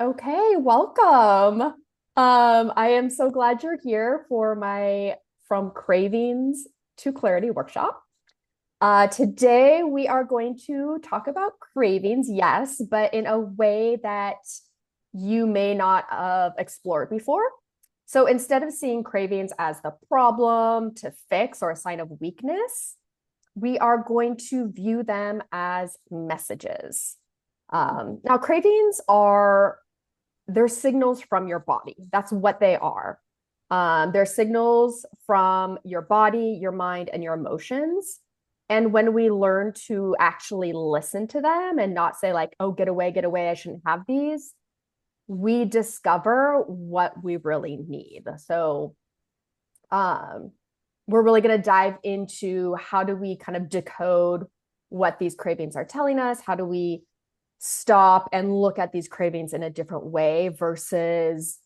Okay, welcome. I am so glad you're here for my From Cravings to Clarity workshop. Today we are going to talk about cravings, yes, but in a way that you may not have explored before. So instead of seeing cravings as the problem to fix or a sign of weakness, we are going to view them as messages. Now, cravings are they're signals from your body. That's what they are. They're signals from your body, your mind, and your emotions. And when we learn to actually listen to them and not say, like, oh, get away, I shouldn't have these, we discover what we really need. So, um, we're really going to dive into how do we kind of decode what these cravings are telling us? How do we stop and look at these cravings in a different way versus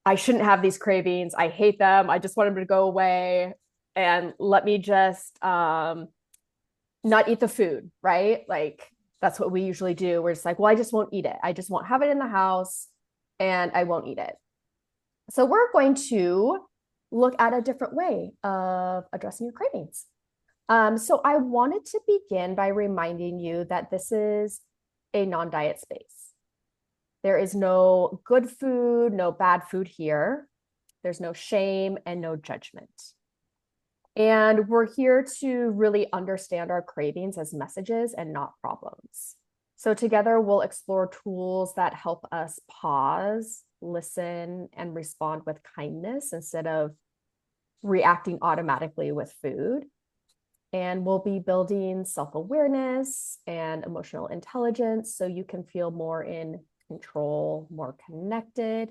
I shouldn't have these cravings. I hate them. I just want them to go away and let me just not eat the food, right? Like that's what we usually do. We're just like, well, I just won't eat it. I just won't have it in the house and I won't eat it. So we're going to look at a different way of addressing your cravings. So I wanted to begin by reminding you that this is a non-diet space. There is no good food, no bad food here. There's no shame and no judgment. And we're here to really understand our cravings as messages and not problems. So, together, we'll explore tools that help us pause, listen, and respond with kindness instead of reacting automatically with food. And we'll be building self awareness and emotional intelligence so you can feel more in control, more connected,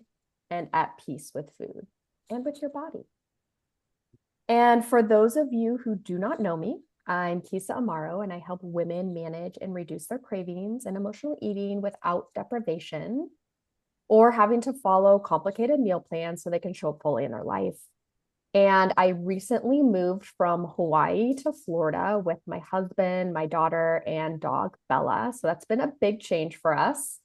and at peace with food and with your body. And for those of you who do not know me, I'm Kisa Amaro, and I help women manage and reduce their cravings and emotional eating without deprivation or having to follow complicated meal plans so they can show up fully in their life. And I recently moved from Hawaii to Florida with my husband, my daughter, and dog Bella. So that's been a big change for us.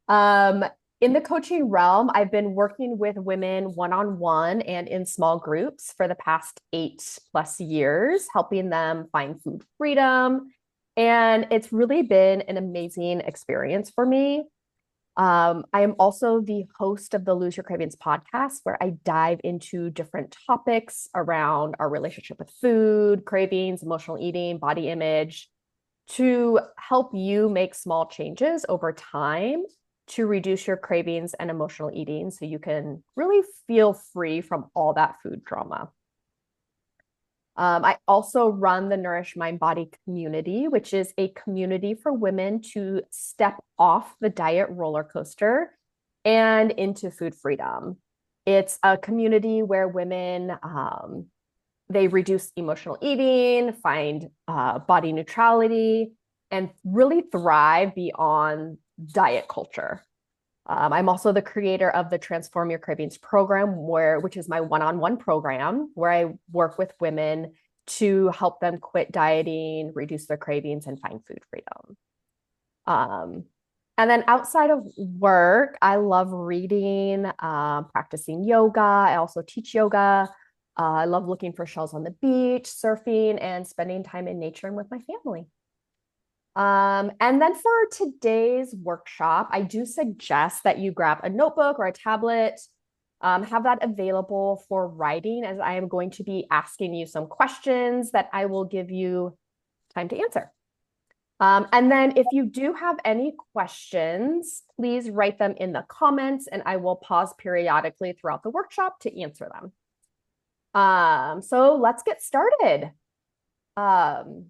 Um, in the coaching realm, I've been working with women one on one and in small groups for the past 8+ years, helping them find food freedom. And it's really been an amazing experience for me. I am also the host of the Lose Your Cravings podcast, where I dive into different topics around our relationship with food, cravings, emotional eating, body image, to help you make small changes over time to reduce your cravings and emotional eating so you can really feel free from all that food drama. I also run the Nourish Mind Body community, which is a community for women to step off the diet roller coaster and into food freedom. It's a community where women they reduce emotional eating, find body neutrality, and really thrive beyond diet culture. I'm also the creator of the Transform Your Cravings program, which is my one-on-one program where I work with women to help them quit dieting, reduce their cravings, and find food freedom. Um, and then outside of work, I love reading, practicing yoga. I also teach yoga. I love looking for shells on the beach, surfing, and spending time in nature and with my family. And then for today's workshop, I do suggest that you grab a notebook or a tablet, have that available for writing, as I am going to be asking you some questions that I will give you time to answer. And then if you do have any questions, please write them in the comments and I will pause periodically throughout the workshop to answer them. So let's get started. Um,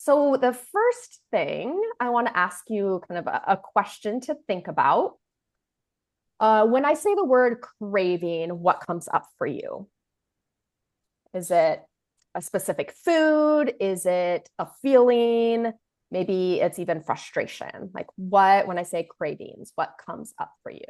so the first thing I want to ask you kind of a question to think about. When I say the word craving, what comes up for you? Is it a specific food? Is it a feeling? Maybe it's even frustration. Like what, when I say cravings, what comes up for you?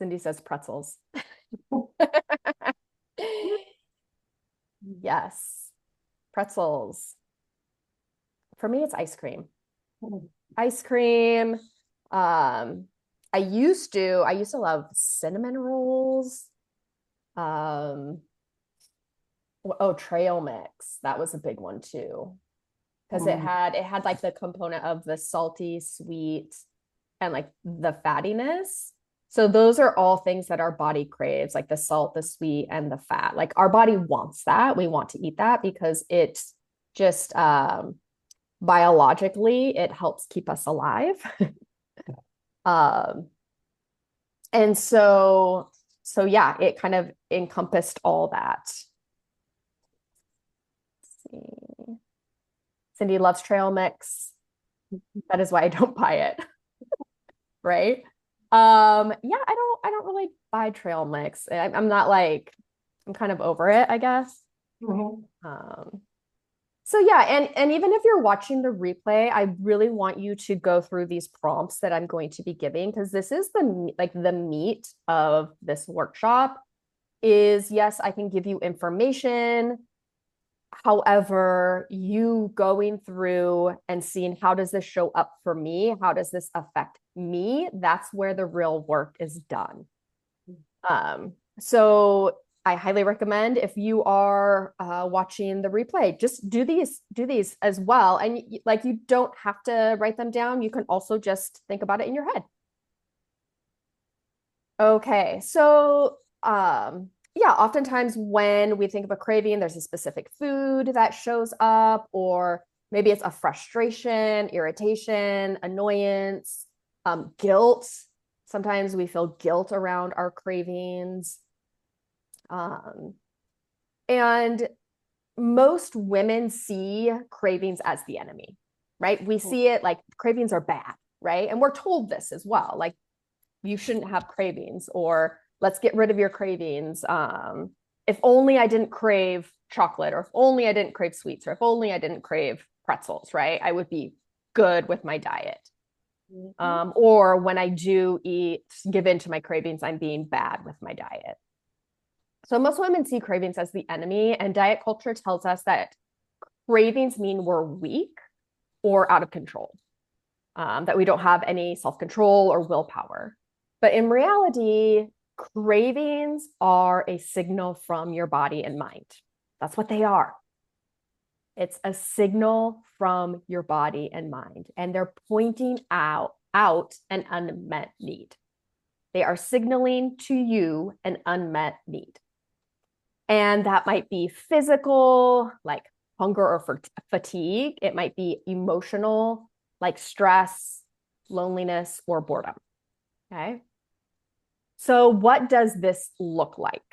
Cindy says pretzels. Yes, pretzels. For me, it's ice cream. Ice cream. I used to love cinnamon rolls. Um, oh, trail mix. That was a big one too. Because it had like the component of the salty, sweet, and like the fattiness. So those are all things that our body craves, like the salt, the sweet, and the fat. Like our body wants that. We want to eat that because it just biologically it helps keep us alive. um, and so yeah, it kind of encompassed all that. Let's see. Cindy loves trail mix. That is why I don't buy it. Right? Yeah, I don't really buy trail mix. I'm not like I'm kind of over it, I guess. So yeah, and even if you're watching the replay, I really want you to go through these prompts that I'm going to be giving because this is the meat of this workshop is yes, I can give you information. However, you going through and seeing how does this show up for me? How does this affect me? That's where the real work is done. So I highly recommend if you are watching the replay, just do these as well. And like you don't have to write them down. You can also just think about it in your head. Okay, so yeah, oftentimes when we think of a craving, there's a specific food that shows up, or maybe it's a frustration, irritation, annoyance, guilt. Sometimes we feel guilt around our cravings. And most women see cravings as the enemy, right? We see it like cravings are bad, right? And we're told this as well, like you shouldn't have cravings, or let's get rid of your cravings. If only I didn't crave chocolate, or if only I didn't crave sweets, or if only I didn't crave pretzels, right? I would be good with my diet. Or when I do give in to my cravings, I'm being bad with my diet. So most women see cravings as the enemy, and diet culture tells us that cravings mean we're weak or out of control, that we don't have any self-control or willpower. But in reality, cravings are a signal from your body and mind. That's what they are. It's a signal from your body and mind, and they're pointing out an unmet need. They are signaling to you an unmet need. And that might be physical, like hunger or fatigue. It might be emotional, like stress, loneliness, or boredom. Okay. So what does this look like?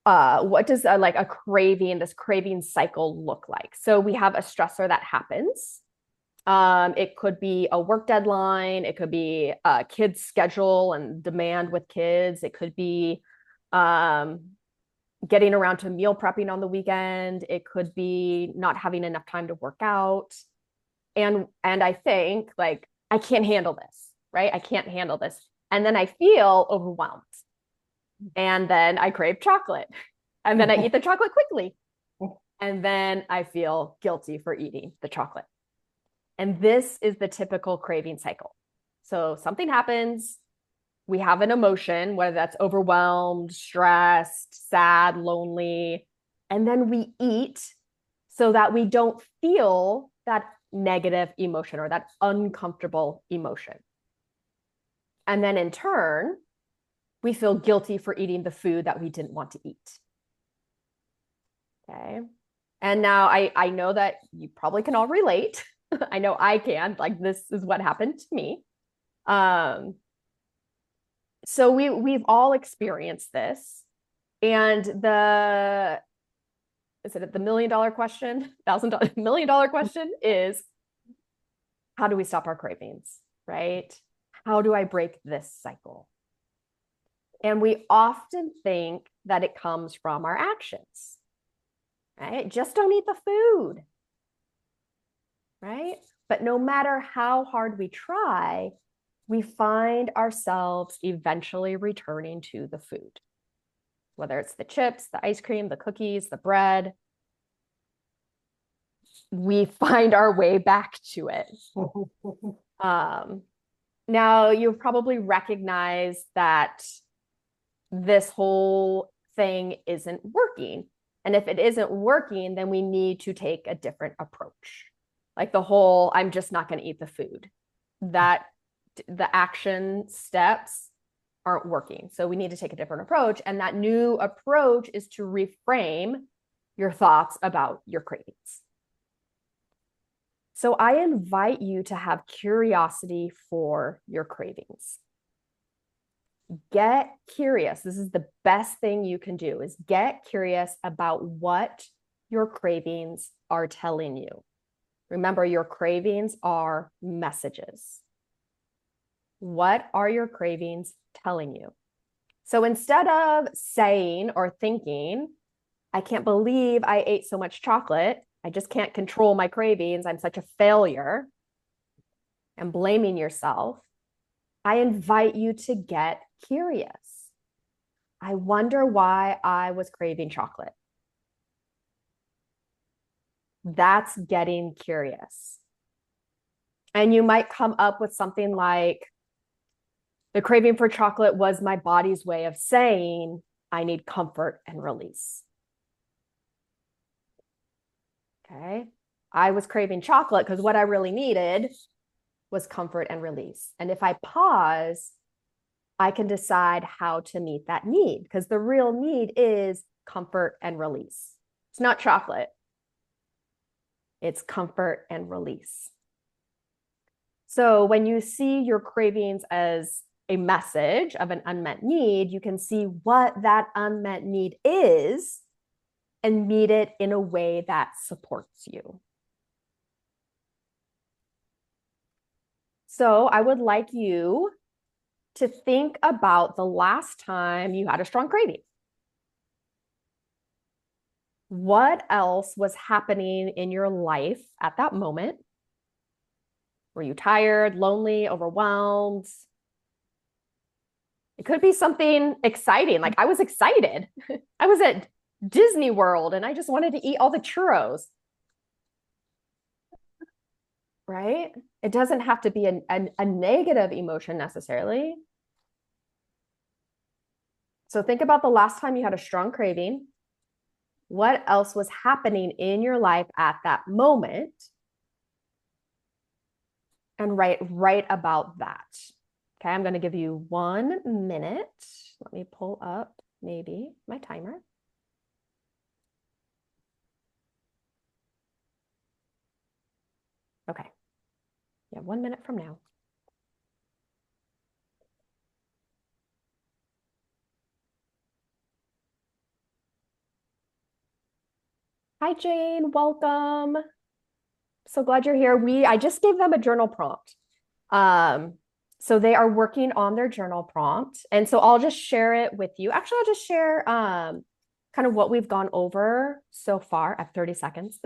What does this craving cycle look like? So we have a stressor that happens. It could be a work deadline. It could be a kid's schedule and demand with kids. It could be getting around to meal prepping on the weekend. It could be not having enough time to work out. And I think like, I can't handle this, right? I can't handle this. And then I feel overwhelmed. And then I crave chocolate. And then I eat the chocolate quickly. And then I feel guilty for eating the chocolate. And this is the typical craving cycle. So something happens, we have an emotion, whether that's overwhelmed, stressed, sad, lonely, and then we eat so that we don't feel that negative emotion or that uncomfortable emotion. And then in turn, we feel guilty for eating the food that we didn't want to eat. Okay. And now I know that you probably can all relate. I know I can. Like, this is what happened to me. So we've all experienced this. And is it the $1 million question? $1,000 $1 million question is, how do we stop our cravings, right? How do I break this cycle? And we often think that it comes from our actions, right? Just don't eat the food, right? But no matter how hard we try, we find ourselves eventually returning to the food, whether it's the chips, the ice cream, the cookies, the bread. We find our way back to it. Now, you'll probably recognize that this whole thing isn't working. And if it isn't working, then we need to take a different approach. Like the whole, I'm just not going to eat the food. That the action steps aren't working. So we need to take a different approach. And that new approach is to reframe your thoughts about your cravings. So I invite you to have curiosity for your cravings. Get curious. This is the best thing you can do, is get curious about what your cravings are telling you. Remember, your cravings are messages. What are your cravings telling you? So instead of saying or thinking, I can't believe I ate so much chocolate, I just can't control my cravings, I'm such a failure, and blaming yourself, I invite you to get curious. I wonder why I was craving chocolate. That's getting curious. And you might come up with something like, the craving for chocolate was my body's way of saying, I need comfort and release. Okay. I was craving chocolate because what I really needed was comfort and release. And if I pause, I can decide how to meet that need, because the real need is comfort and release. It's not chocolate. It's comfort and release. So when you see your cravings as a message of an unmet need, you can see what that unmet need is and meet it in a way that supports you. So I would like you to think about the last time you had a strong craving. What else was happening in your life at that moment? Were you tired, lonely, overwhelmed? It could be something exciting. Like I was excited. I was at Disney World and I just wanted to eat all the churros. Right? It doesn't have to be a negative emotion necessarily. So think about the last time you had a strong craving. What else was happening in your life at that moment? And write about that. Okay, I'm going to give you 1 minute. Let me pull up maybe my timer. Okay. Yeah, 1 minute from now. Hi, Jane. Welcome. So glad you're here. I just gave them a journal prompt. So they are working on their journal prompt. And so I'll just share it with you. Actually, I'll just share kind of what we've gone over so far at 30 seconds.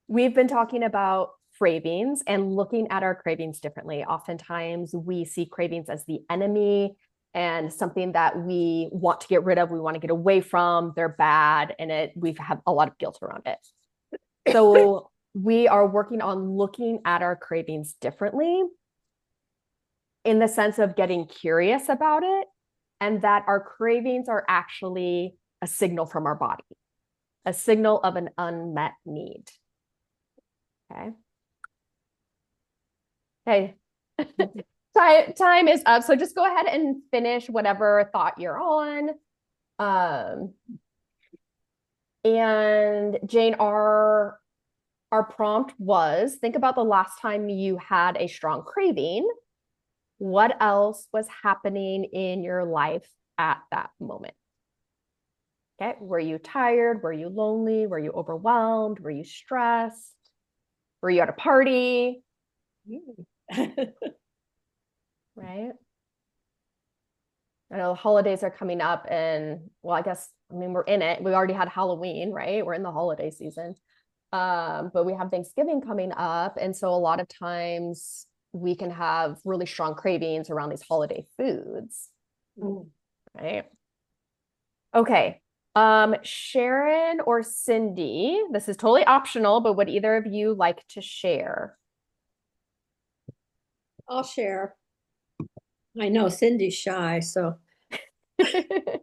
We've been talking about cravings and looking at our cravings differently. Oftentimes we see cravings as the enemy and something that we want to get rid of, we want to get away from, they're bad, and we have a lot of guilt around it. So we are working on looking at our cravings differently in the sense of getting curious about it, and that our cravings are actually a signal from our body, a signal of an unmet need. Okay. Okay. Time is up. So just go ahead and finish whatever thought you're on. And Jane, our prompt was, think about the last time you had a strong craving. What else was happening in your life at that moment? Okay. Were you tired? Were you lonely? Were you overwhelmed? Were you stressed? Were you at a party? Right? I know the holidays are coming up and, well, I mean, we're in it. We already had Halloween, right? We're in the holiday season. But we have Thanksgiving coming up. And so a lot of times we can have really strong cravings around these holiday foods, Mm. right? Okay. Sharon or Cindy, this is totally optional, but would either of you like to share? I'll share. I know Cindy's shy, so well,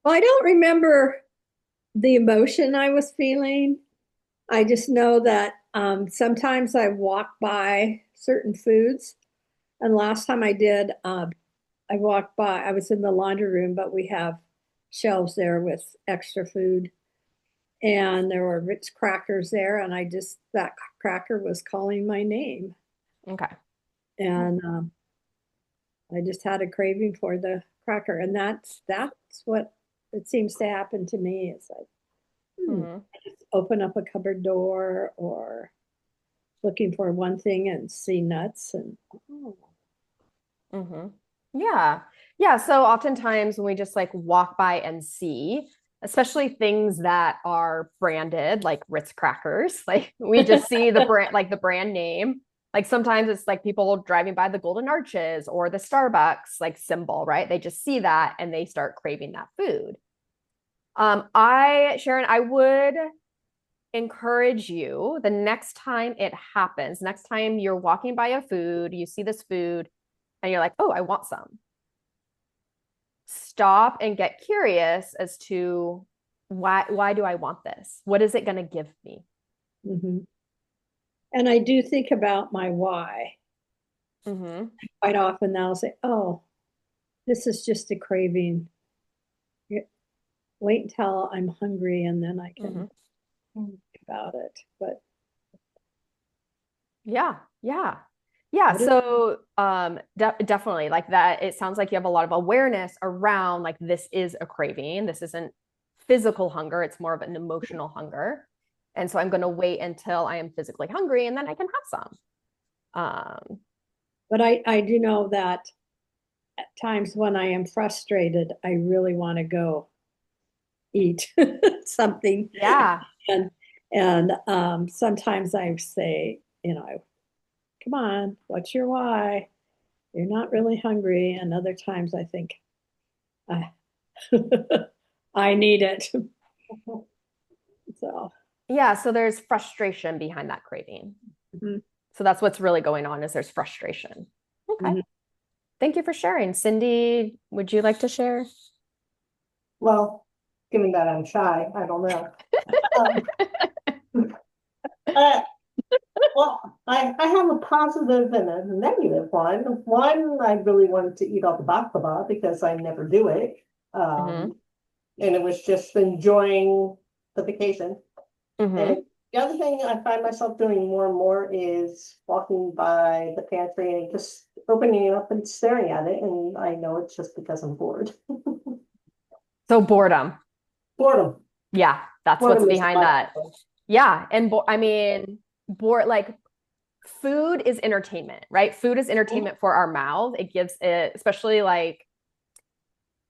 I don't remember the emotion I was feeling. I just know that sometimes I walk by certain foods. And last time I did, I walked by, I was in the laundry room, but we have shelves there with extra food. And there were Ritz crackers there. And that cracker was calling my name. Okay. And I just had a craving for the cracker. And that's what it seems to happen to me. It's like, Hmm. open up a cupboard door or looking for one thing and see nuts and oh. Hmm. Yeah. Yeah. So oftentimes when we just like walk by and see, especially things that are branded like Ritz crackers, like we just see the brand, like the brand name. Like sometimes it's like people driving by the Golden Arches or the Starbucks like symbol, right? They just see that and they start craving that food. Sharon, I would encourage you the next time it happens, next time you're walking by a food, you see this food, and you're like, oh, I want some. Stop and get curious as to why do I want this? What is it going to give me? Mhm. And I do think about my why. Mm-hmm. Quite often I'll say, oh, this is just a craving. Wait until I'm hungry and then I Mm-hmm. can think about it. But Yeah, yeah. Yeah, what is so definitely like that. It sounds like you have a lot of awareness around like this is a craving. This isn't physical hunger, it's more of an emotional hunger. And so I'm going to wait until I am physically hungry and then I can have some. Um, but I do know that at times when I am frustrated, I really want to go eat something. yeah. And sometimes I say, come on, what's your why? You're not really hungry. And other times I think, I, I need it. So, Yeah, so there's frustration behind that craving. mhm, So that's what's really going on is there's frustration. Okay. mhm. Thank you for sharing. Cindy, would you like to share? Well, given that I'm shy, I don't know. Um, uh, I have a positive and a negative one. One, I really wanted to eat all the baklava because I never do it. Mm-hmm. Um, and it was just enjoying the vacation. And Mm-hmm. the other thing I find myself doing more and more is walking by the pantry and just opening it up and staring at it. And I know it's just because I'm bored. So boredom. Boredom. Yeah, that's what's Boredom is behind my that. Yeah, and I mean, bored like food is entertainment, right? Food is entertainment for our mouth. It gives it, especially like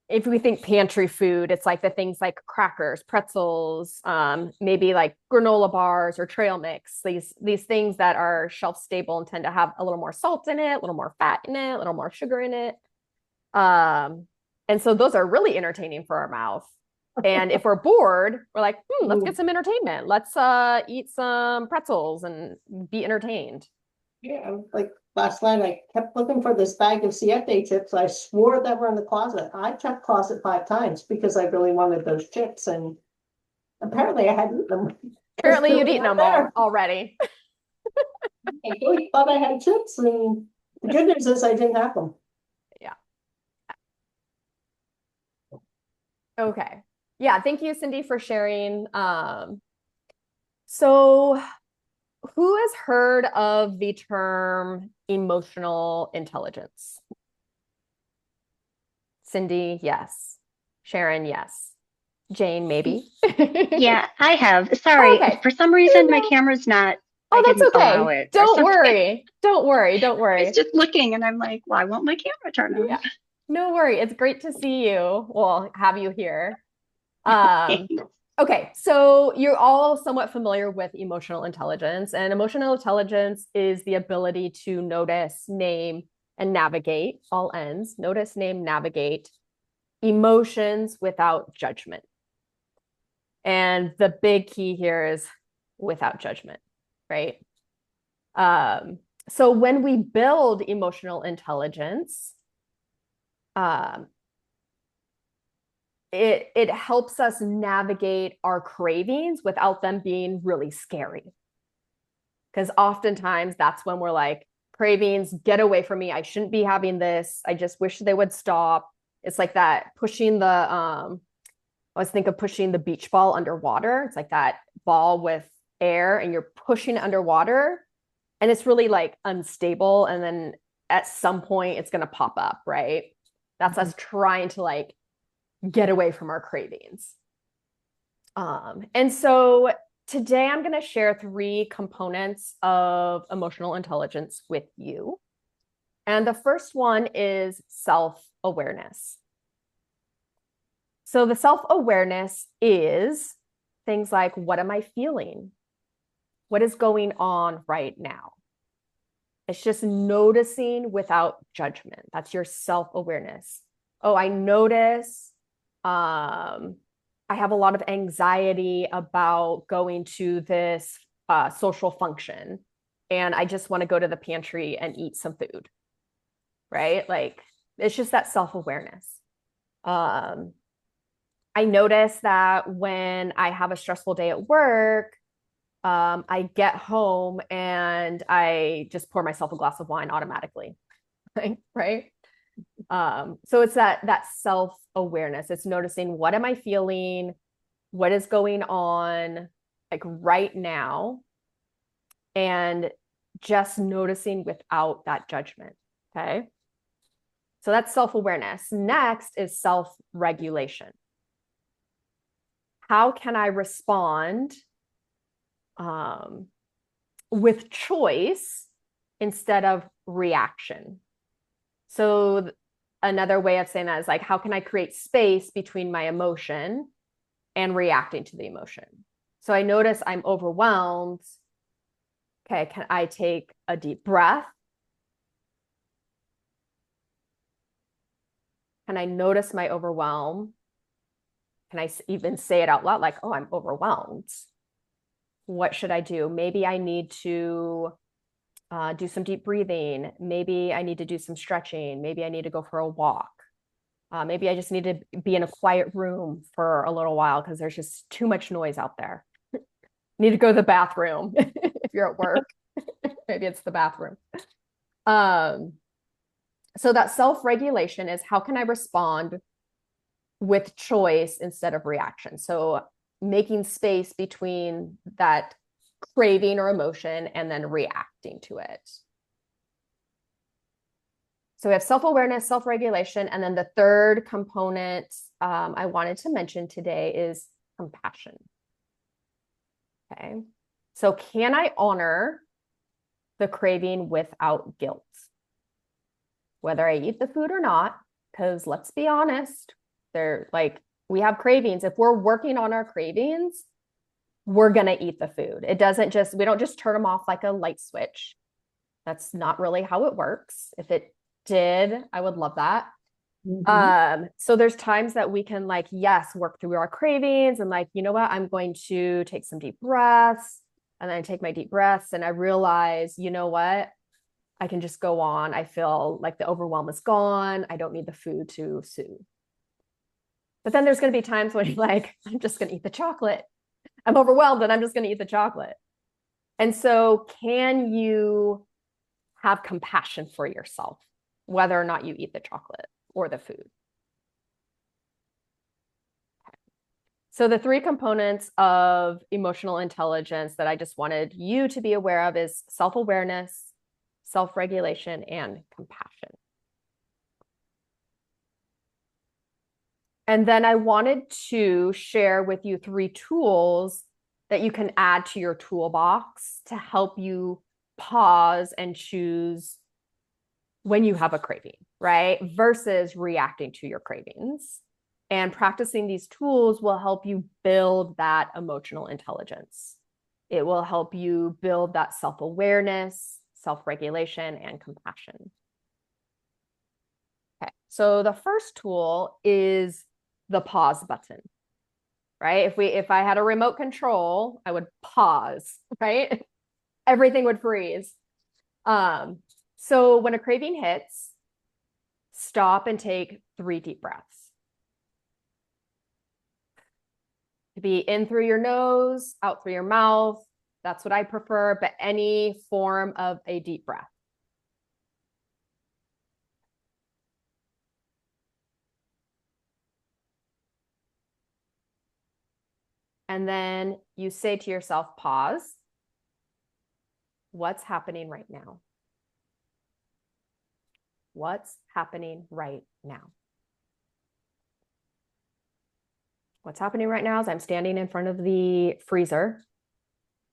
if we think pantry food, it's like the things like crackers, pretzels, maybe like granola bars or trail mix. These things that are shelf stable and tend to have a little more salt in it, a little more fat in it, a little more sugar in it. And so those are really entertaining for our mouth. And if we're bored, we're like, let's get some entertainment. Let's eat some pretzels and be entertained. Yeah, like last night I kept looking for this bag of Siete chips. I swore that were in the closet. I checked closet 5 times because I really wanted those chips, and apparently I hadn't eaten them because Apparently they you'd were eaten not them all there. already. I really thought I had chips, and the good news is I didn't have them. Yeah. Okay. Yeah. Thank you, Cindy, for sharing. So who has heard of the term emotional intelligence? Cindy, yes. Sharon, yes. Jane, maybe. Yeah, I have. Sorry, Okay. for some reason my camera's not, Oh, I that's didn't allow okay. it or Don't something. worry. Don't worry. Don't I was worry. just looking and I'm like, why won't my camera turn on? Yeah. No worry. It's great to see you. Well, have you here. Um, Okay, so you're all somewhat familiar with emotional intelligence, and emotional intelligence is the ability to notice, name, and navigate, all ends, notice, name, navigate emotions without judgment. And the big key here is without judgment, right? Um, so when we build emotional intelligence, um, it helps us navigate our cravings without them being really scary. Because oftentimes that's when we're like, cravings, get away from me. I shouldn't be having this. I just wish they would stop. It's like that pushing the I always think of pushing the beach ball underwater. It's like that ball with air and you're pushing it underwater and it's really like unstable. And then at some point it's going to pop up, right? That's us trying to like get away from our cravings. And so today I'm going to share 3 components of emotional intelligence with you. And the first one is self-awareness. So the self-awareness is things like, what am I feeling? What is going on right now? It's just noticing without judgment. That's your self-awareness. Oh, I notice I have a lot of anxiety about going to this social function, and I just want to go to the pantry and eat some food, right? Like, it's just that self-awareness. I notice that when I have a stressful day at work, I get home and I just pour myself a glass of wine automatically, right? So it's that self-awareness. It's noticing, what am I feeling? What is going on like right now? And just noticing without that judgment. Okay. So that's self-awareness. Next is self-regulation. How can I respond with choice instead of reaction? So another way of saying that is like, how can I create space between my emotion and reacting to the emotion? So I notice I'm overwhelmed. Okay, can I take a deep breath? Can I notice my overwhelm? Can I even say it out loud, like, oh, I'm overwhelmed? What should I do? Maybe I need to do some deep breathing. Maybe I need to do some stretching. Maybe I need to go for a walk. Maybe I just need to be in a quiet room for a little while because there's just too much noise out there. Need to go to the bathroom if you're at work. Maybe it's the bathroom. So that self-regulation is, how can I respond with choice instead of reaction? So making space between that craving or emotion and then reacting to it. So we have self-awareness, self-regulation, and then the third component I wanted to mention today is compassion. Okay. So can I honor the craving without guilt? Whether I eat the food or not, because let's be honest, they're like, we have cravings. If we're working on our cravings, we're going to eat the food. It doesn't just, we don't just turn them off like a light switch. That's not really how it works. If it did, I would love that. So there's times that we can like, yes, work through our cravings and like, you know what, I'm going to take some deep breaths, and then I take my deep breaths and I realize, you know what, I can just go on. I feel like the overwhelm is gone. I don't need the food to soothe. But then there's going to be times when you're like, I'm just going to eat the chocolate. I'm overwhelmed and I'm just going to eat the chocolate. And so can you have compassion for yourself, whether or not you eat the chocolate or the food? So the 3 components of emotional intelligence that I just wanted you to be aware of is self-awareness, self-regulation, and compassion. And then I wanted to share with you 3 tools that you can add to your toolbox to help you pause and choose when you have a craving, right? Versus reacting to your cravings. And practicing these tools will help you build that emotional intelligence. It will help you build that self-awareness, self-regulation, and compassion. Okay, so the first tool is the pause button, right? If I had a remote control, I would pause, right? Everything would freeze. So when a craving hits, stop and take 3 deep breaths. To be in through your nose, out through your mouth. That's what I prefer, but any form of a deep breath. And then you say to yourself, pause. What's happening right now? What's happening right now? What's happening right now is I'm standing in front of the freezer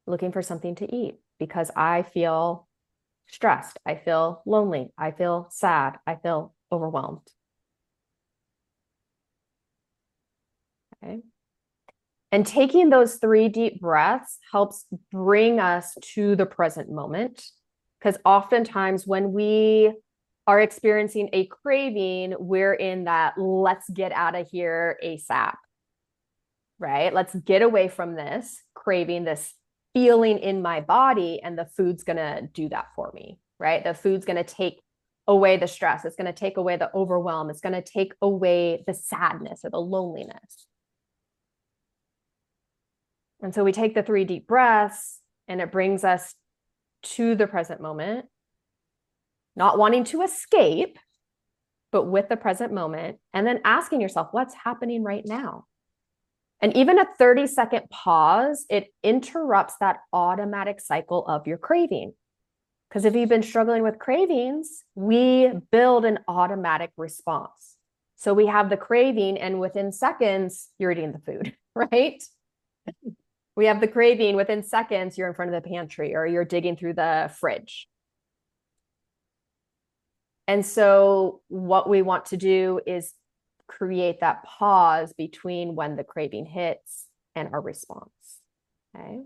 looking for something to eat because I feel stressed. I feel lonely. I feel sad. I feel overwhelmed. Okay. And taking those 3 deep breaths helps bring us to the present moment. Because oftentimes when we are experiencing a craving, we're in that let's get out of here ASAP, right? Let's get away from this craving, this feeling in my body, and the food's going to do that for me, right? The food's going to take away the stress. It's going to take away the overwhelm. It's going to take away the sadness or the loneliness. And so we take the 3 deep breaths and it brings us to the present moment, not wanting to escape, but with the present moment, and then asking yourself, what's happening right now? And even a 30-second pause, it interrupts that automatic cycle of your craving. Because if you've been struggling with cravings, we build an automatic response. So we have the craving, and within seconds, you're eating the food, right? We have the craving, within seconds, you're in front of the pantry or you're digging through the fridge. And so what we want to do is create that pause between when the craving hits and our response. Okay.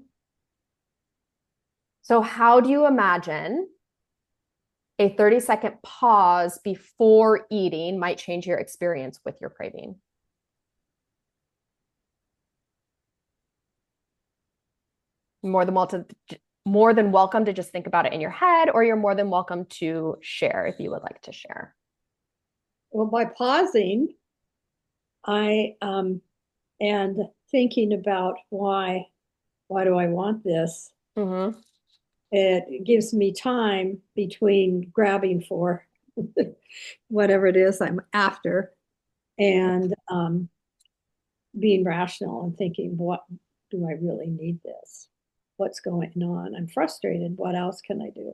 So how do you imagine a 30-second pause before eating might change your experience with your craving? More than welcome to just think about it in your head, or you're more than welcome to share if you would like to share. Well, by pausing, I and thinking about why do I want this? Mm-hmm. It gives me time between grabbing for whatever it is I'm after and being rational and thinking, what do I really need this? What's going on? I'm frustrated. What else can I do?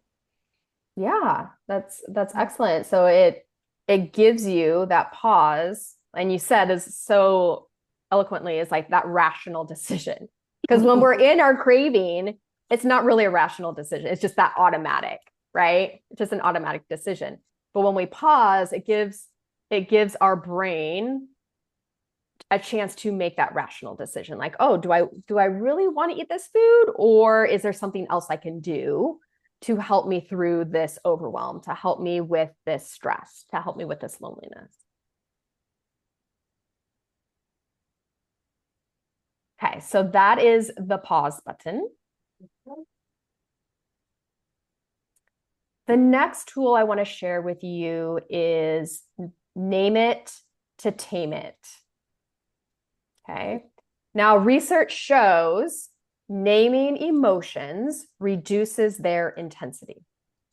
Yeah, that's excellent. So it gives you that pause, and you said is so eloquently is like that rational decision. Because when we're in our craving, it's not really a rational decision. It's just that automatic, right? It's just an automatic decision. But when we pause, it gives our brain a chance to make that rational decision. Like, oh, do I really want to eat this food? Or is there something else I can do to help me through this overwhelm, to help me with this stress, to help me with this loneliness? Okay, so that is the pause button. The next tool I want to share with you is name it to tame it. Okay. Now, research shows naming emotions reduces their intensity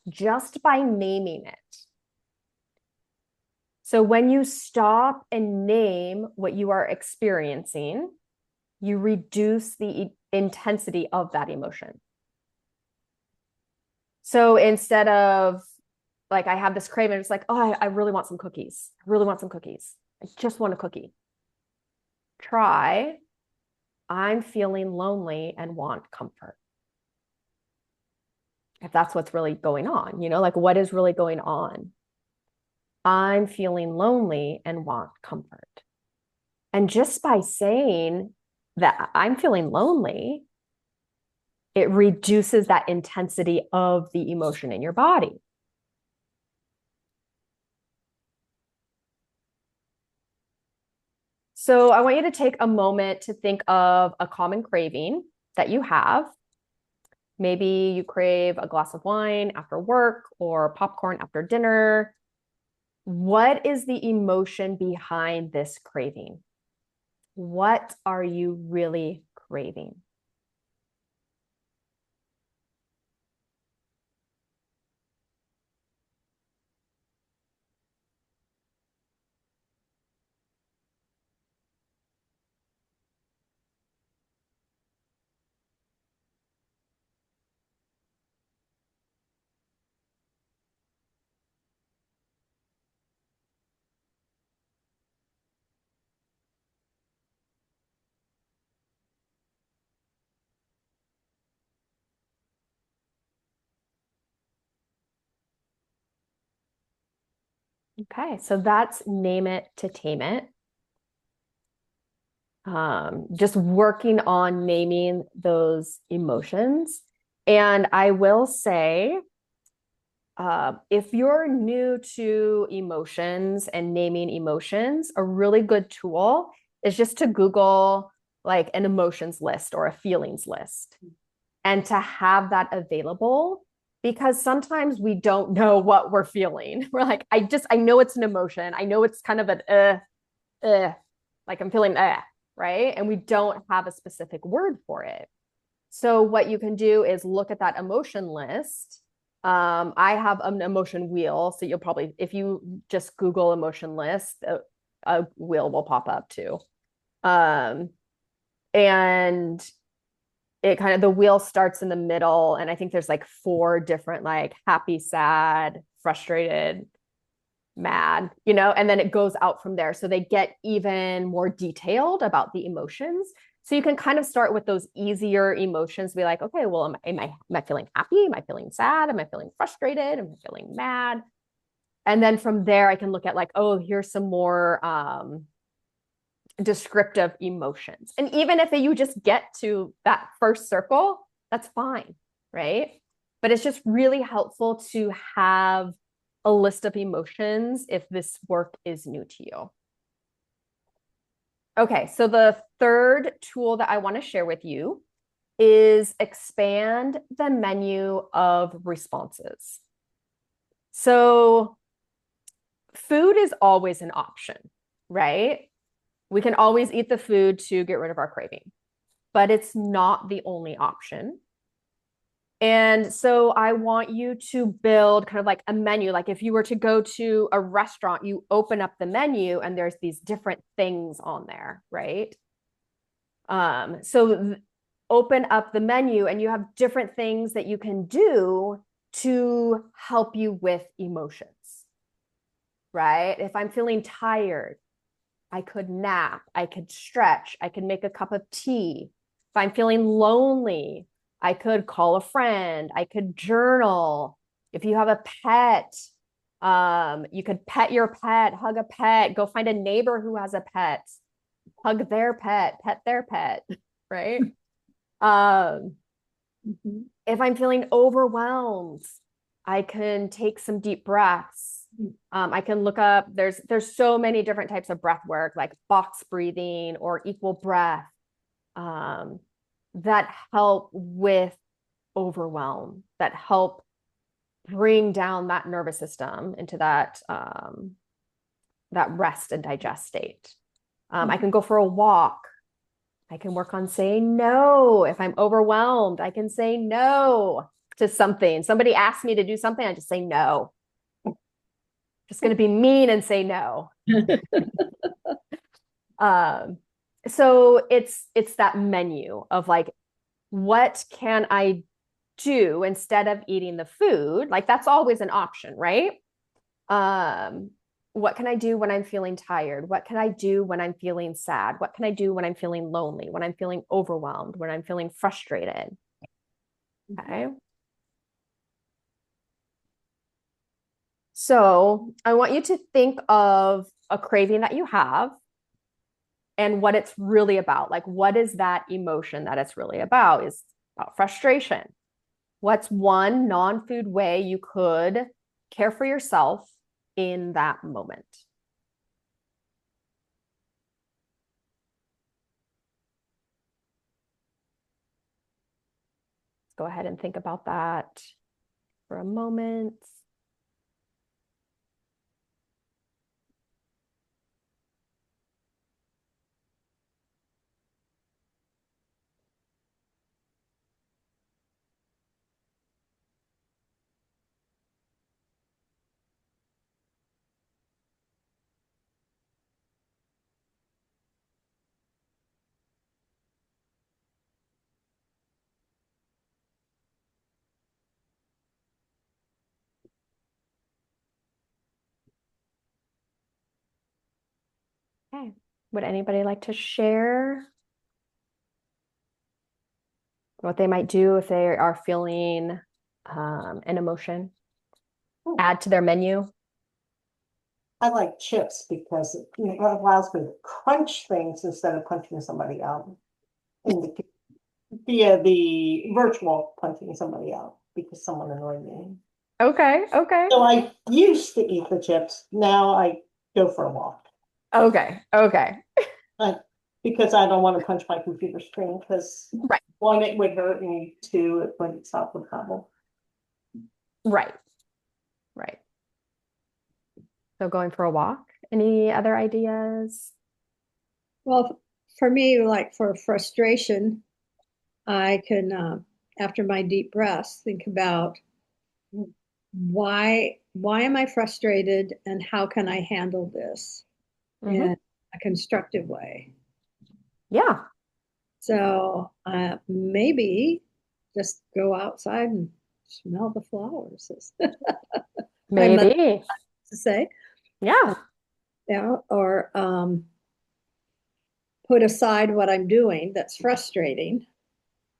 just by naming it. So when you stop and name what you are experiencing, you reduce the intensity of that emotion. So instead of like, I have this craving, it's like, oh, I really want some cookies. I really want some cookies. I just want a cookie. Try, I'm feeling lonely and want comfort. If that's what's really going on, like what is really going on? I'm feeling lonely and want comfort. And just by saying that I'm feeling lonely, it reduces that intensity of the emotion in your body. So I want you to take a moment to think of a common craving that you have. Maybe you crave a glass of wine after work or popcorn after dinner. What is the emotion behind this craving? What are you really craving? Okay, so that's name it to tame it. Just working on naming those emotions. And I will say, if you're new to emotions and naming emotions, a really good tool is just to Google like an emotions list or a feelings list and to have that available because sometimes we don't know what we're feeling. We're like, I know it's an emotion. I know it's kind of an like I'm feeling right? And we don't have a specific word for it. So what you can do is look at that emotion list. I have an emotion wheel, so you'll probably, if you just Google emotion list, a wheel will pop up too. Um, and it kind of the wheel starts in the middle, and I think there's like four different like happy, sad, frustrated, mad, and then it goes out from there. So they get even more detailed about the emotions. So you can kind of start with those easier emotions, be like, okay, well, am I feeling happy? Am I feeling sad? Am I feeling frustrated? Am I feeling mad? And then from there, I can look at like, oh, here's some more descriptive emotions. And even if you just get to that first circle, that's fine, right? But it's just really helpful to have a list of emotions if this work is new to you. Okay, so the third tool that I want to share with you is expand the menu of responses. So food is always an option, right? We can always eat the food to get rid of our craving, but it's not the only option. And so I want you to build kind of like a menu. Like if you were to go to a restaurant, you open up the menu and there's these different things on there, right? So open up the menu and you have different things that you can do to help you with emotions, right? If I'm feeling tired, I could nap, I could stretch, I could make a cup of tea. If I'm feeling lonely, I could call a friend, I could journal. If you have a pet, you could pet your pet, hug a pet, go find a neighbor who has a pet, hug their pet, pet their pet, right? Um, if I'm feeling overwhelmed, I can take some deep breaths. I can look up, there's so many different types of breath work, like box breathing or equal breath, that help with overwhelm, that help bring down that nervous system into that rest and digest state. I can go for a walk. I can work on saying no. If I'm overwhelmed, I can say no to something. Somebody asks me to do something, I just say no. Just going to be mean and say no. um, so it's that menu of like, what can I do instead of eating the food? Like that's always an option, right? Um, what can I do when I'm feeling tired? What can I do when I'm feeling sad? What can I do when I'm feeling lonely? When I'm feeling overwhelmed? When I'm feeling frustrated? Okay. So I want you to think of a craving that you have and what it's really about. Like, what is that emotion that it's really about? Is about frustration. What's one non-food way you could care for yourself in that moment? Let's go ahead and think about that for a moment. Okay. Would anybody like to share what they might do if they are feeling an emotion? Add to their menu. I like chips because it allows me to crunch things instead of punching somebody out in the, via the virtual punching somebody out because someone annoyed me. Okay, okay, So I used to eat the chips. Now I go for a walk. okay, okay. But because I don't want to punch my computer screen because Right, one, it would hurt, and two, it wouldn't stop the problem. right, right. So going for a walk. Any other ideas? Well, for me, like for frustration, I can, after my deep breaths, think about why am I frustrated and how can I handle this in a constructive way. Yeah, So maybe just go outside and smell the flowers, as my mother maybe. used to say. Yeah. Yeah, or put aside what I'm doing that's frustrating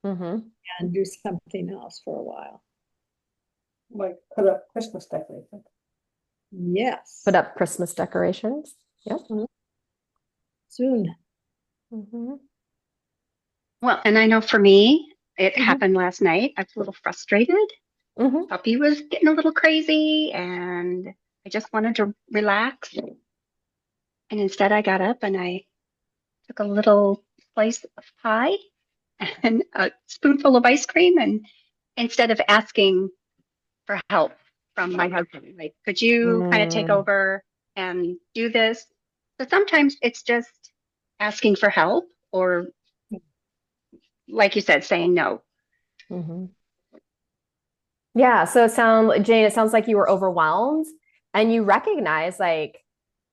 Mm-hmm. and do something else for a while. Like put up Christmas decorations. Put Yes. up Christmas decorations. Yep. Soon. Mm-hmm. Well, and I know for me, it Mm-hmm. happened last night. I was a little frustrated. Mm-hmm. Puppy was getting a little crazy, and I just wanted to relax. And instead, I got up and I took a little slice of pie and a spoonful of ice cream. And instead of asking for help from my husband, like, could you kind of take Mm-hmm. over and do this? So sometimes it's just asking for help, or like you said, saying no. Mm-hmm. Yeah. So Jane, it sounds like you were overwhelmed and you recognize like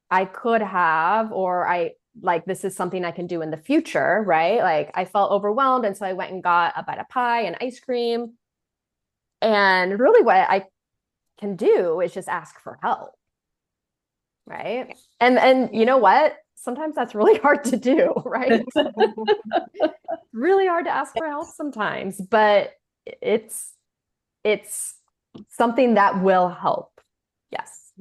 I could have, or I like this is something I can do in the future, right? Like I felt overwhelmed. And so I went and got a bite of pie and ice cream. And really what I can do is just ask for help. Right. And you know what? Sometimes that's really hard to do, right? Really hard to ask for help sometimes, but it's it's something that will help. Yes.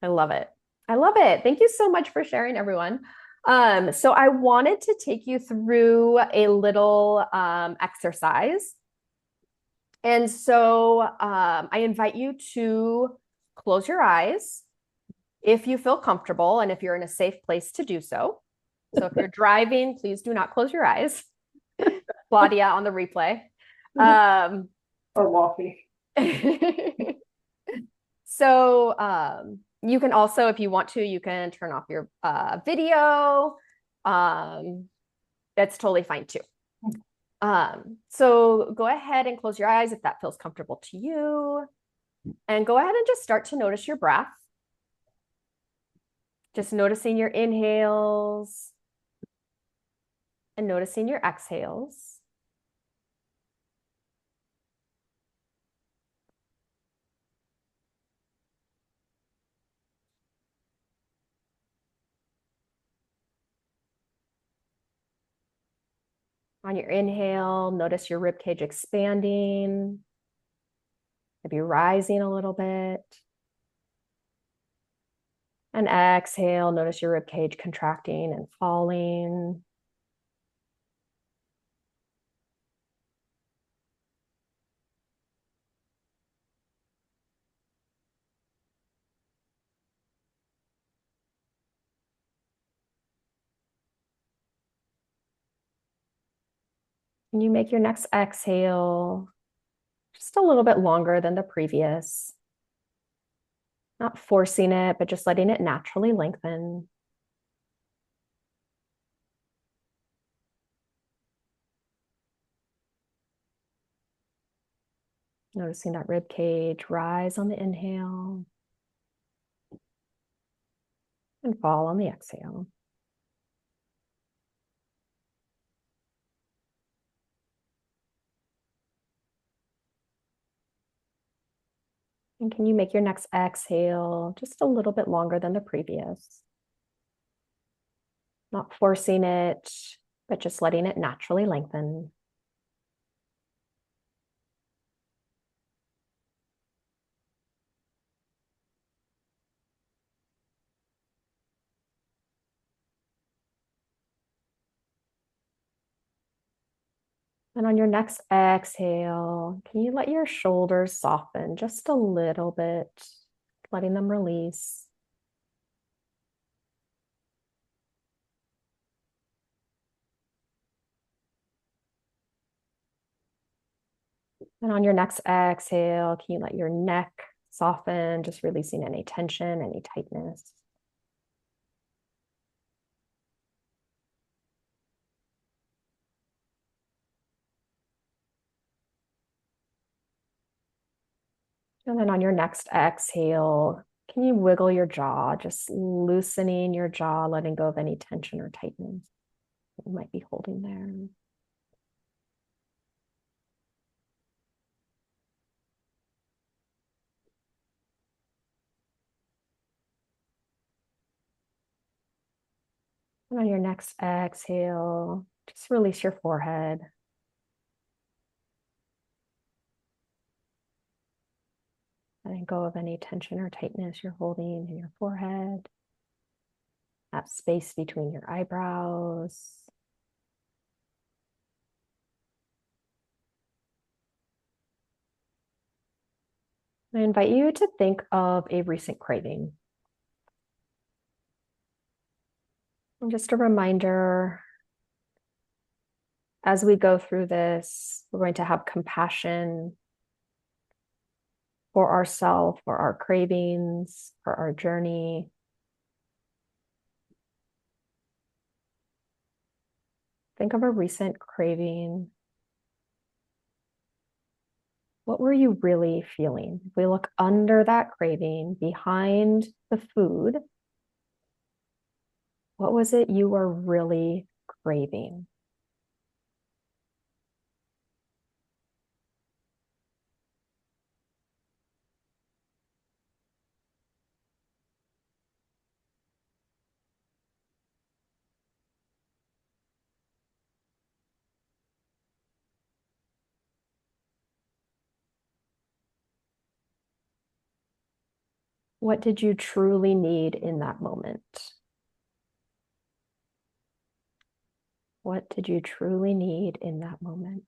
I love it. I love it. Thank you so much for sharing, everyone. So I wanted to take you through a little exercise. And so I invite you to close your eyes if you feel comfortable and if you're in a safe place to do so. So if you're driving, please do not close your eyes. Claudia on the replay. Or walking. So you can also, if you want to, you can turn off your video. That's totally fine too. So go ahead and close your eyes if that feels comfortable to you. And go ahead and just start to notice your breath. Just noticing your inhales and noticing your exhales. On your inhale, notice your rib cage expanding, maybe rising a little bit. And exhale, notice your rib cage contracting and falling. And you make your next exhale just a little bit longer than the previous. Not forcing it, but just letting it naturally lengthen. Noticing that rib cage rise on the inhale and fall on the exhale. And can you make your next exhale just a little bit longer than the previous? Not forcing it, but just letting it naturally lengthen. And on your next exhale, can you let your shoulders soften just a little bit, letting them release? And on your next exhale, can you let your neck soften, just releasing any tension, any tightness? And then on your next exhale, can you wiggle your jaw, just loosening your jaw, letting go of any tension or tightness that you might be holding there. And on your next exhale, just release your forehead. Letting go of any tension or tightness you're holding in your forehead. That space between your eyebrows. I invite you to think of a recent craving. And just a reminder, as we go through this, we're going to have compassion for ourselves, for our cravings, for our journey. Think of a recent craving. What were you really feeling? If we look under that craving, behind the food, what was it you were really craving? What did you truly need in that moment? What did you truly need in that moment?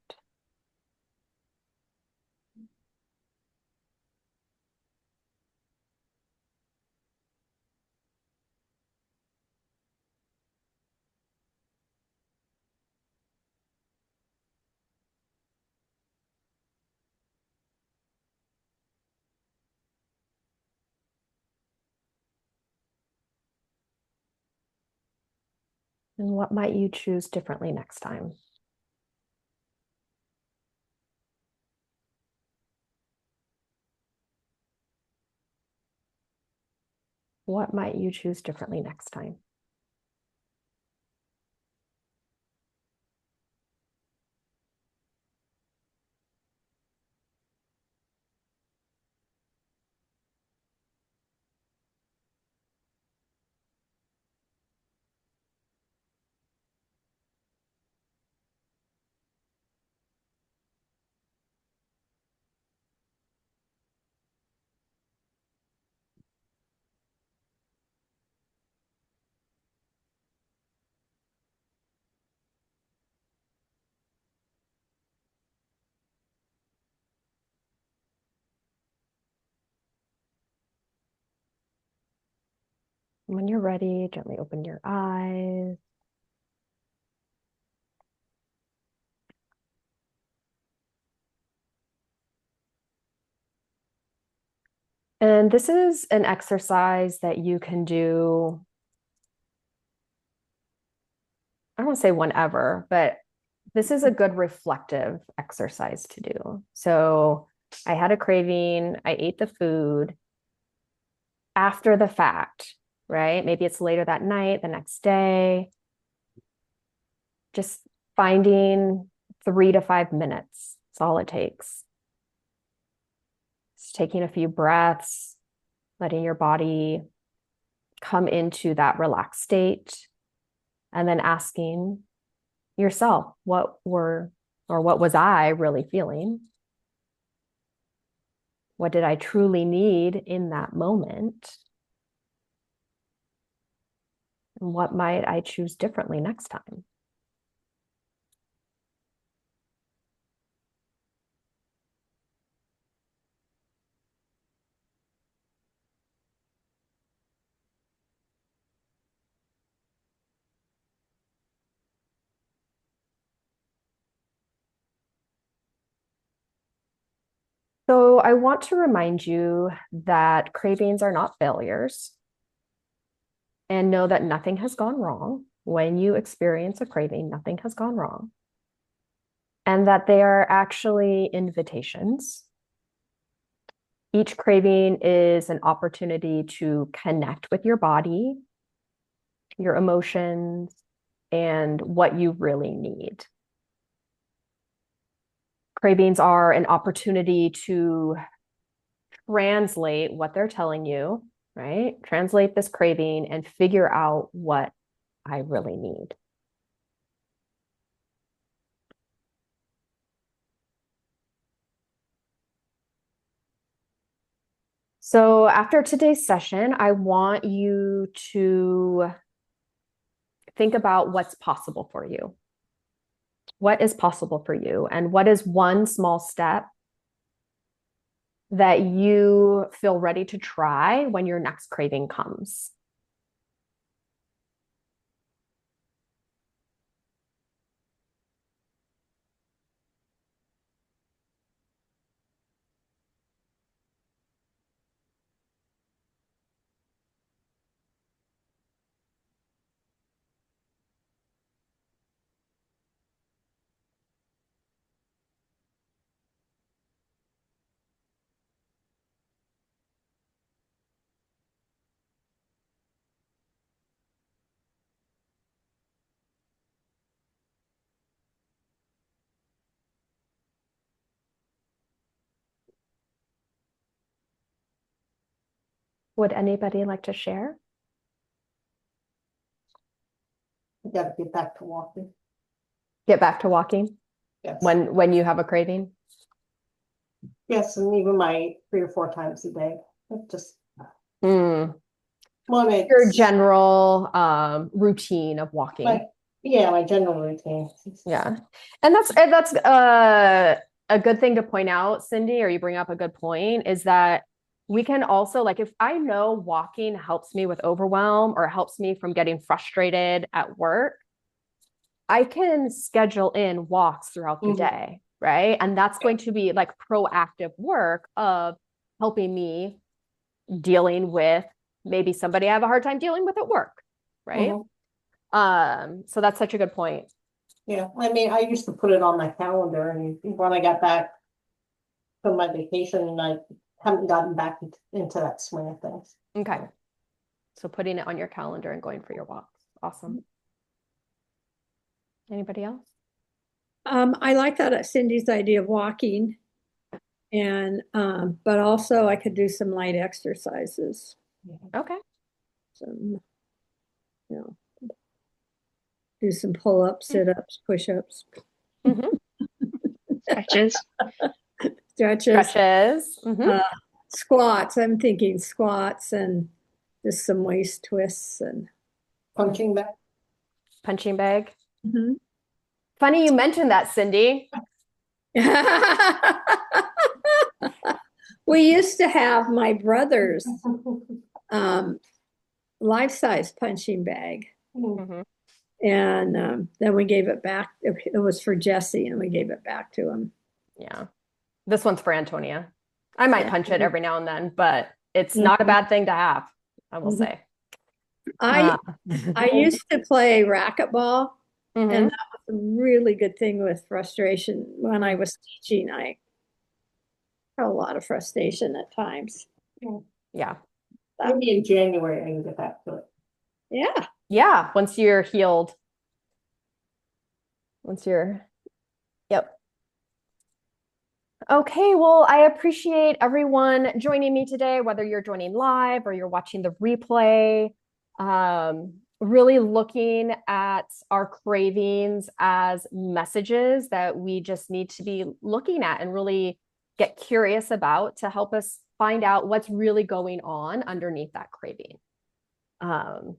And what might you choose differently next time? What might you choose differently next time? When you're ready, gently open your eyes. And this is an exercise that you can do, I don't want to say whenever, but this is a good reflective exercise to do. So I had a craving, I ate the food after the fact, right? Maybe it's later that night, the next day. Just finding 3 to 5 minutes. That's all it takes. Just taking a few breaths, letting your body come into that relaxed state, and then asking yourself, what was I really feeling? What did I truly need in that moment? And what might I choose differently next time? So I want to remind you that cravings are not failures, and know that nothing has gone wrong. When you experience a craving, nothing has gone wrong. And that they are actually invitations. Each craving is an opportunity to connect with your body, your emotions, and what you really need. Cravings are an opportunity to translate what they're telling you, right? Translate this craving and figure out what I really need. So after today's session, I want you to think about what's possible for you. What is possible for you? And what is one small step that you feel ready to try when your next craving comes? Would anybody like to share? I gotta get back to walking. Get back to walking Yes. when you have a craving? Yes, and even my 3 or 4 times a day. It just Mm. one Your it's general routine of walking. my general routine. Yeah. And that's a good thing to point out, Cindy, or you bring up a good point, is that we can also, like, if I know walking helps me with overwhelm or helps me from getting frustrated at work, I can schedule in walks throughout the day, right? And that's going to be like proactive work of helping me dealing with maybe somebody I have a hard time dealing with at work, right? So that's such a good point. Yeah, I mean, I used to put it on my calendar, and when I got back from my vacation, and I haven't gotten back into that swing of things. Okay. So putting it on your calendar and going for your walks. Awesome. Anybody else? I like that Cindy's idea of walking, and but also I could do some light exercises, Okay. some, you know, do some pull-ups, sit-ups, push-ups, Stretches. stretches, Stretches. squats. I'm thinking squats and just some waist twists and Punching back. Punching bag. Mhm. Funny you mentioned that, Cindy. We used to have my brothers. Um, life-size punching bag. Mm. Mhm. And then we gave it back. It was for Jesse, and we gave it back to him. Yeah. This one's for Antonia. I might Yeah. punch it every now and then, but it's not a Mhm. bad thing to have, I will Mhm. say. I Uh, I used to play racquetball, and mhm. that was a really good thing with frustration. When I was teaching, I had a lot of frustration at times. Mm. Yeah. Maybe in January I can get back to it. Yeah. Yeah. Once you're healed, once you're, yep. Okay, well, I appreciate everyone joining me today, whether you're joining live or you're watching the replay. Really looking at our cravings as messages that we just need to be looking at and really get curious about to help us find out what's really going on underneath that craving. Um,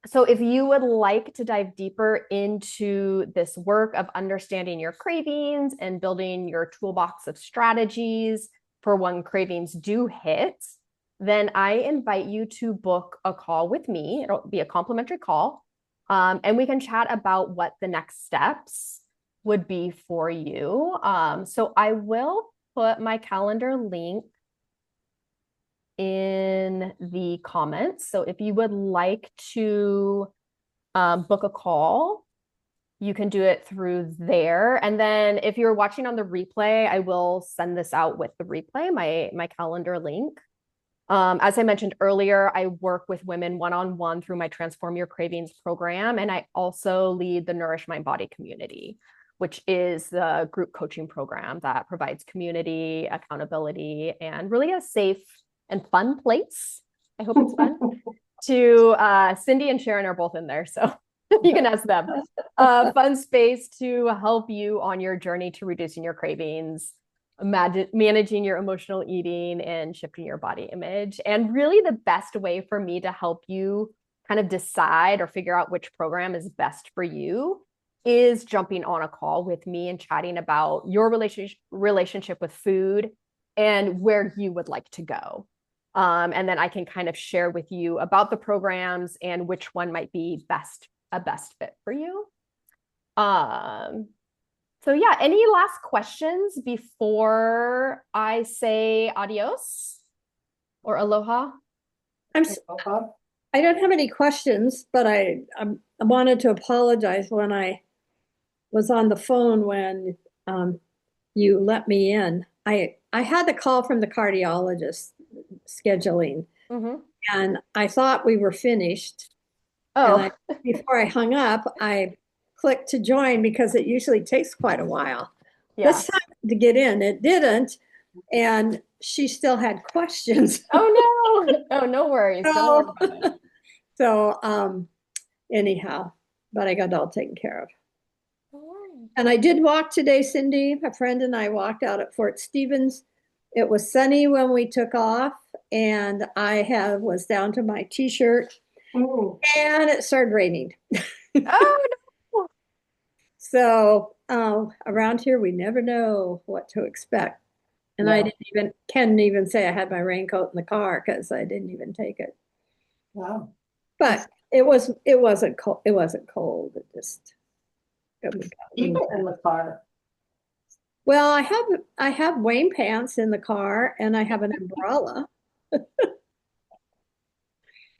so, if you would like to dive deeper into this work of understanding your cravings and building your toolbox of strategies for when cravings do hit, then I invite you to book a call with me. It'll be a complimentary call, and we can chat about what the next steps would be for you. So, I will put my calendar link in the comments. So if you would like to book a call, you can do it through there. And then if you're watching on the replay, I will send this out with the replay, my calendar link. As I mentioned earlier, I work with women one-on-one through my Transform Your Cravings program. And I also lead the Nourish Mind Body community, which is the group coaching program that provides community, accountability, and really a safe and fun place. I hope it's fun. To Cindy and Sharon are both in there, so you can ask them. Fun space to help you on your journey to reducing your cravings, managing your emotional eating, and shifting your body image. And really, the best way for me to help you kind of decide or figure out which program is best for you is jumping on a call with me and chatting about your relationship with food and where you would like to go. And then I can kind of share with you about the programs and which one might be a best fit for you. Um, so yeah, any last questions before I say adios or aloha? I don't have any questions, but I wanted to apologize when I was on the phone when you let me in. I had the call from the cardiologist scheduling, Mm-hmm. and I thought we were finished. And Oh, before I hung up, I clicked to join because it usually takes quite a while. yeah. This time to get in, it didn't, and she still had questions. Oh no. Oh, no worries. Don't worry So, about it. so anyhow, but I got it all taken care of. Don't worry. And I did walk today, Cindy. A friend and I walked out at Fort Stevens. It was sunny when we took off, and was down to my t-shirt, Mm. and it started raining. Oh no. So around here, we never know what to expect. And I Yeah. can't even say I had my raincoat in the car because I didn't even take it. Wow. But it wasn't cold. It wasn't cold. It just Even in the car. well, I have Wayne pants in the car, and I have an umbrella.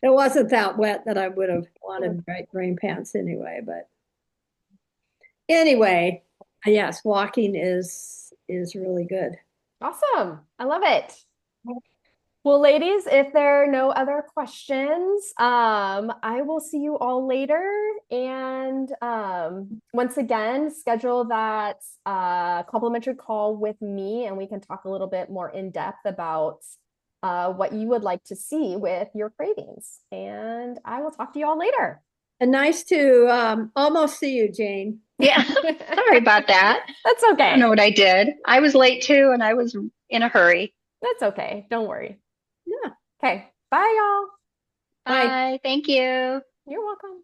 It wasn't that wet that I would have wanted rain pants anyway. But anyway, yes, walking is really good. Awesome. I love it. Well, ladies, if there are no other questions, I will see you all later. And once again, schedule that complimentary call with me, and we can talk a little bit more in depth about what you would like to see with your cravings. And I will talk to you all later. And nice to almost see you, Jane. Yeah. Sorry about that. That's I don't know okay. what I did. I was late too, and I was in a hurry. That's okay. Don't worry. Yeah. Okay. Bye, y'all. Bye. Bye. Thank you. You're welcome.